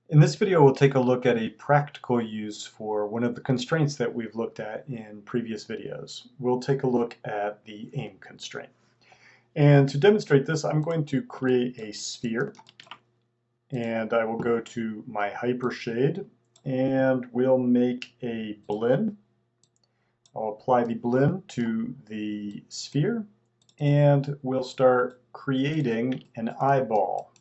In this video, we'll take a look at a practical use for one of the constraints that we've looked at in previous videos. We'll take a look at the aim constraint. And to demonstrate this, I'm going to create a sphere, and I will go to my hypershade, and we'll make a blend. I'll apply the blend to the sphere, and we'll start creating an eyeball.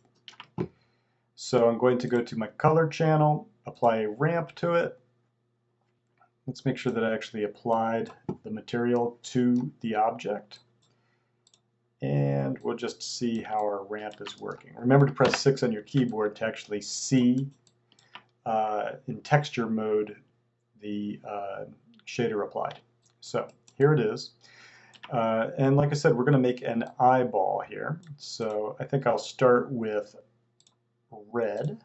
So I'm going to go to my color channel, apply a ramp to it. Let's make sure that I actually applied the material to the object. And we'll just see how our ramp is working. Remember to press 6 on your keyboard to actually see in texture mode the shader applied. So here it is. And like I said, we're going to make an eyeball here. So I think I'll start with red.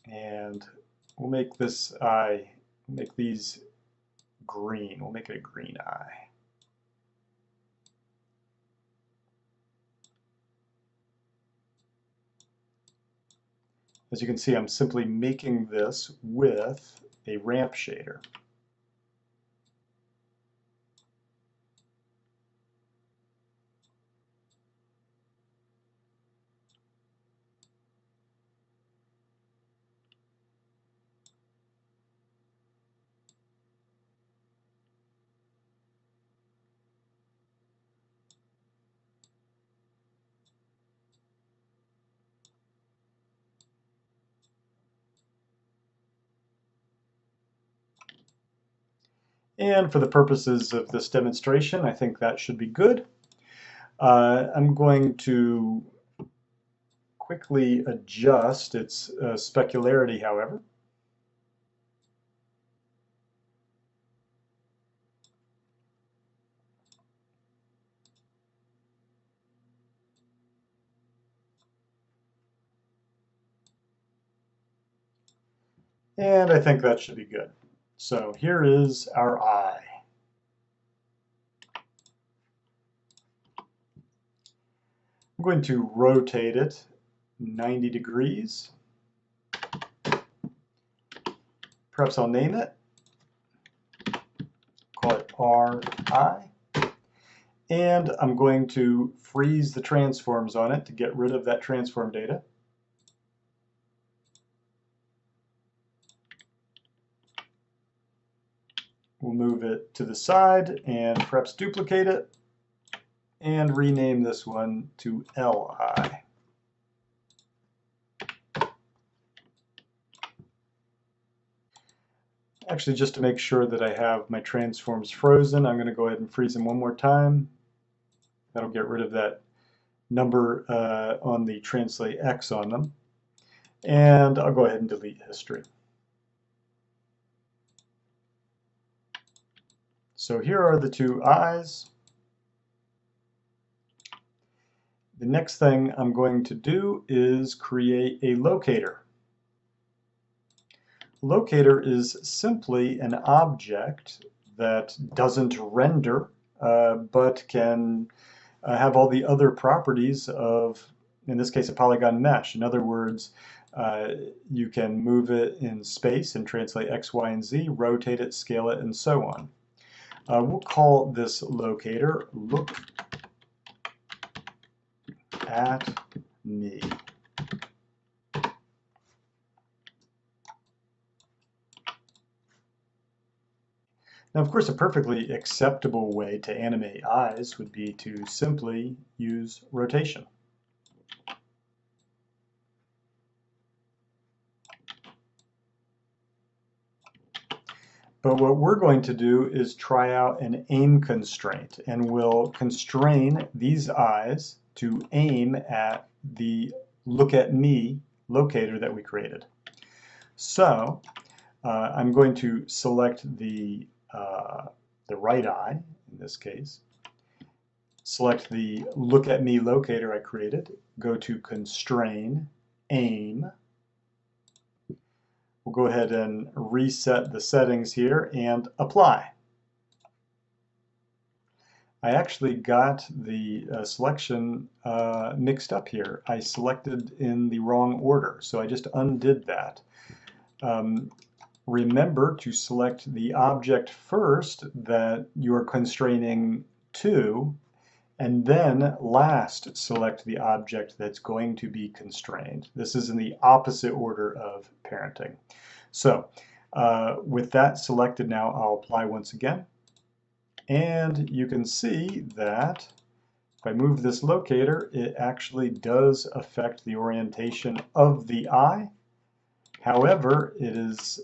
And we'll make this eye, make these green. We'll make it a green eye. As you can see, I'm simply making this with a ramp shader. And for the purposes of this demonstration, I think that should be good. I'm going to quickly adjust its specularity, however. And I think that should be good. So here is our eye. I'm going to rotate it 90 degrees. Perhaps I'll name it. Call it RI. And I'm going to freeze the transforms on it to get rid of that transform data. We'll move it to the side and perhaps duplicate it and rename this one to LI. Actually, just to make sure that I have my transforms frozen, I'm going to go ahead and freeze them one more time. That'll get rid of that number on the translate X on them. And I'll go ahead and delete history. So here are the two eyes. The next thing I'm going to do is create a locator. Locator is simply an object that doesn't render, but can have all the other properties of, in this case, a polygon mesh. In other words, you can move it in space and translate X, Y, and Z, rotate it, scale it, and so on. We'll call this locator look at me. Now, of course, a perfectly acceptable way to animate eyes would be to simply use rotation. But what we're going to do is try out an aim constraint, and we'll constrain these eyes to aim at the look at me locator that we created. So I'm going to select the right eye, in this case, select the look at me locator I created, go to constrain, aim. We'll go ahead and reset the settings here and apply. I actually got the selection mixed up here. I selected in the wrong order, so I just undid that. Remember to select the object first that you're constraining to, and then last select the object that's going to be constrained. This is in the opposite order of parenting. So with that selected now, I'll apply once again. And you can see that if I move this locator, it actually does affect the orientation of the eye. However, it is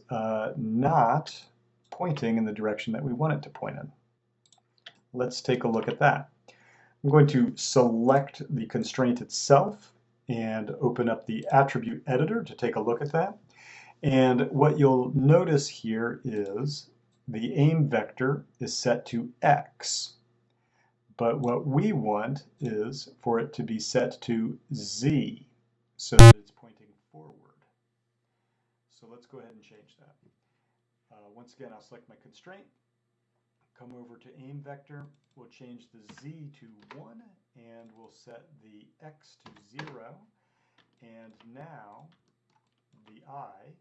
not pointing in the direction that we want it to point in. Let's take a look at that. I'm going to select the constraint itself and open up the attribute editor to take a look at that. And what you'll notice here is the aim vector is set to X. But what we want is for it to be set to Z so that it's pointing forward. So let's go ahead and change that. Once again, I'll select my constraint, come over to aim vector, we'll change the Z to 1, and we'll set the X to 0, and now the eye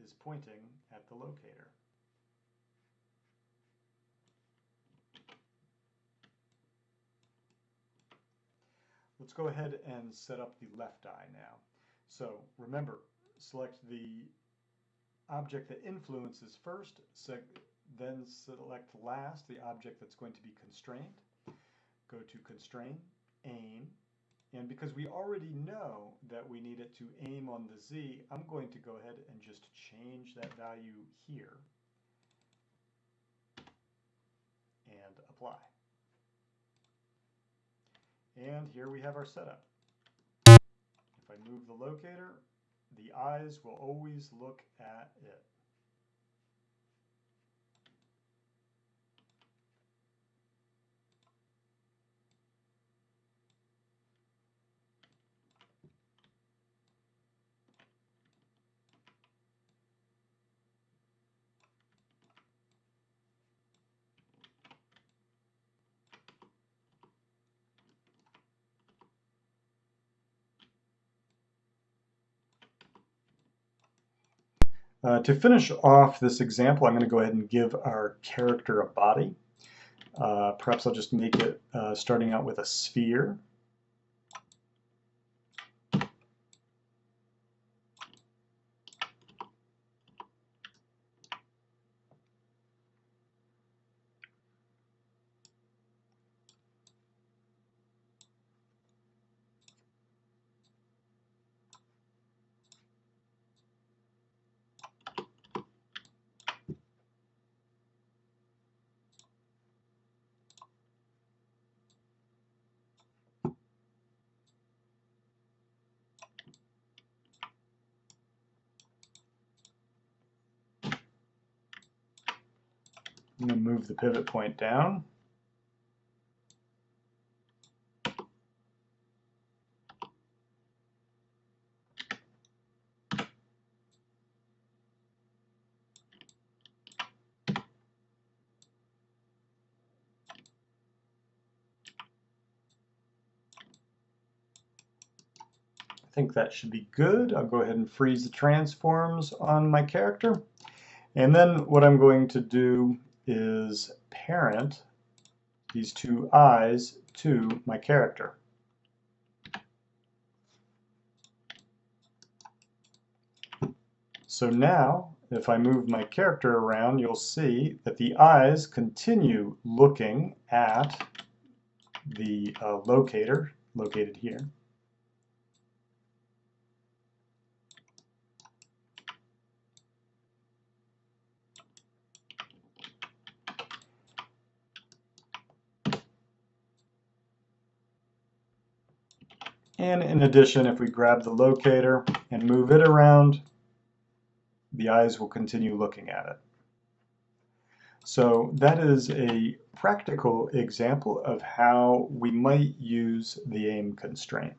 is pointing at the locator. Let's go ahead and set up the left eye now. So remember, select the object that influences first, then select last the object that's going to be constrained. Go to Constrain, Aim, and because we already know that we need it to aim on the Z, I'm going to go ahead and just change that value here and apply. And here we have our setup. If I move the locator, the eyes will always look at it. To finish off this example, I'm going to go ahead and give our character a body. Perhaps I'll just make it starting out with a sphere. I'm going to move the pivot point down. I think that should be good. I'll go ahead and freeze the transforms on my character. And then what I'm going to do is parent these two eyes to my character. So now, if I move my character around, you'll see that the eyes continue looking at the locator located here. And in addition, if we grab the locator and move it around, the eyes will continue looking at it. So that is a practical example of how we might use the aim constraint.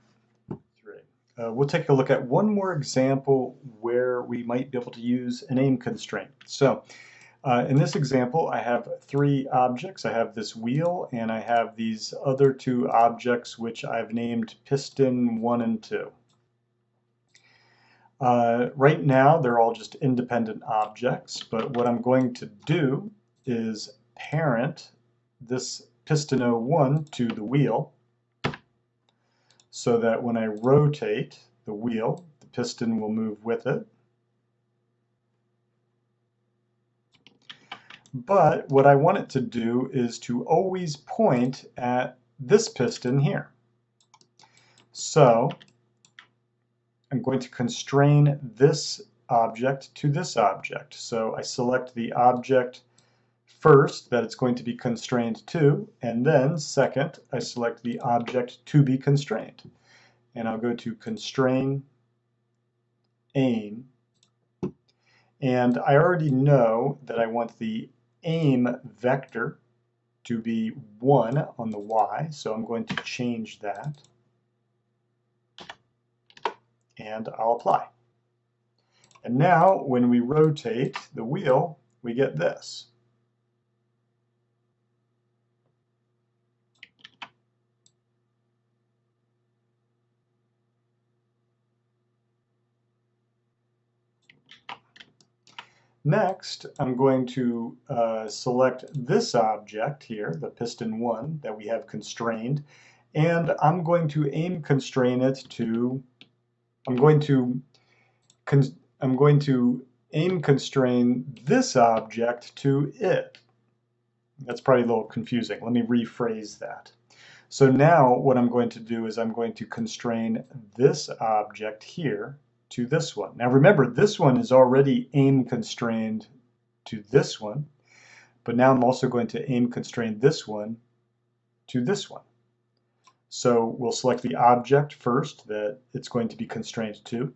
We'll take a look at one more example where we might be able to use an aim constraint. So In this example, I have three objects. I have this wheel, and I have these other two objects, which I've named piston 1 and 2. Right now, they're all just independent objects, but what I'm going to do is parent this piston 01 to the wheel, so that when I rotate the wheel, the piston will move with it. But what I want it to do is to always point at this piston here. So I'm going to constrain this object to this object. So I select the object first that it's going to be constrained to, and then second, I select the object to be constrained. And I'll go to Constrain, Aim, and I already know that I want the aim vector to be 1 on the y, so I'm going to change that, and I'll apply. And now when we rotate the wheel, we get this. Next, I'm going to select this object here, the piston 1 that we have constrained, and I'm going to aim constrain it to, I'm going to aim constrain this object to it. That's probably a little confusing. Let me rephrase that. So now what I'm going to do is I'm going to constrain this object here to this one. Now remember, this one is already aim constrained to this one, but now I'm also going to aim constrain this one to this one. So we'll select the object first that it's going to be constrained to.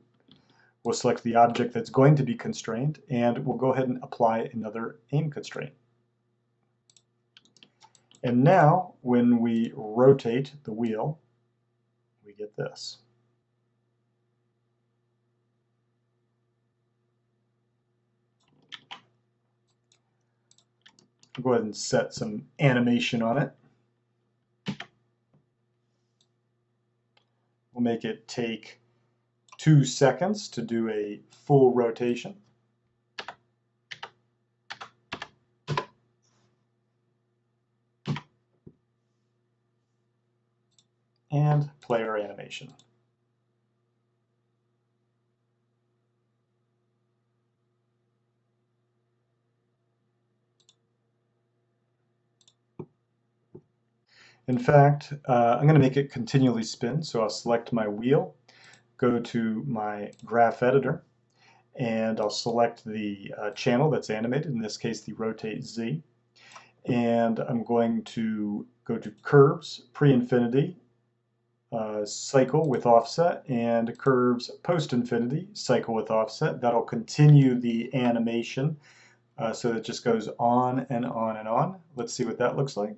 We'll select the object that's going to be constrained, and we'll go ahead and apply another aim constraint. And now when we rotate the wheel, we get this. Go ahead and set some animation on it. We'll make it take 2 seconds to do a full rotation. And play our animation. In fact, I'm going to make it continually spin, so I'll select my wheel, go to my graph editor, and I'll select the channel that's animated, in this case the rotate Z, and I'm going to go to curves, pre-infinity, cycle with offset, and curves post-infinity, cycle with offset. That'll continue the animation so it just goes on and on and on. Let's see what that looks like.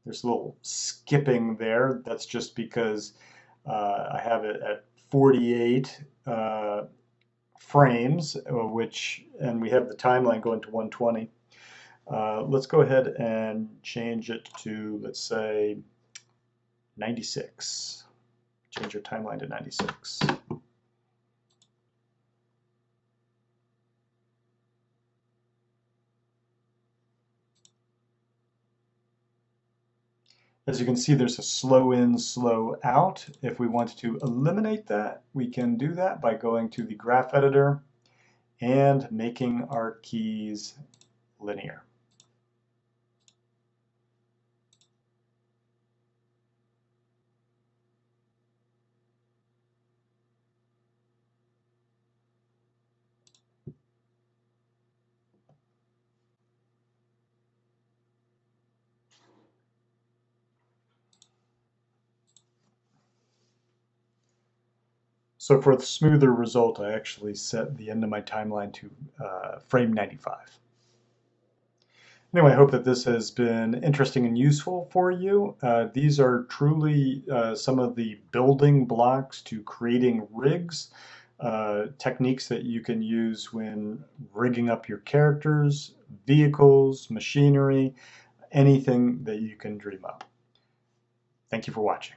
There's a little skipping there. That's just because I have it at 48 frames, and we have the timeline going to 120. Let's go ahead and change it to, let's say, 96. Change your timeline to 96. As you can see, there's a slow in, slow out. If we want to eliminate that, we can do that by going to the graph editor and making our keys linear. So for the smoother result, I actually set the end of my timeline to frame 95. Anyway, I hope that this has been interesting and useful for you. These are truly some of the building blocks to creating rigs, techniques that you can use when rigging up your characters, vehicles, machinery, anything that you can dream up. Thank you for watching.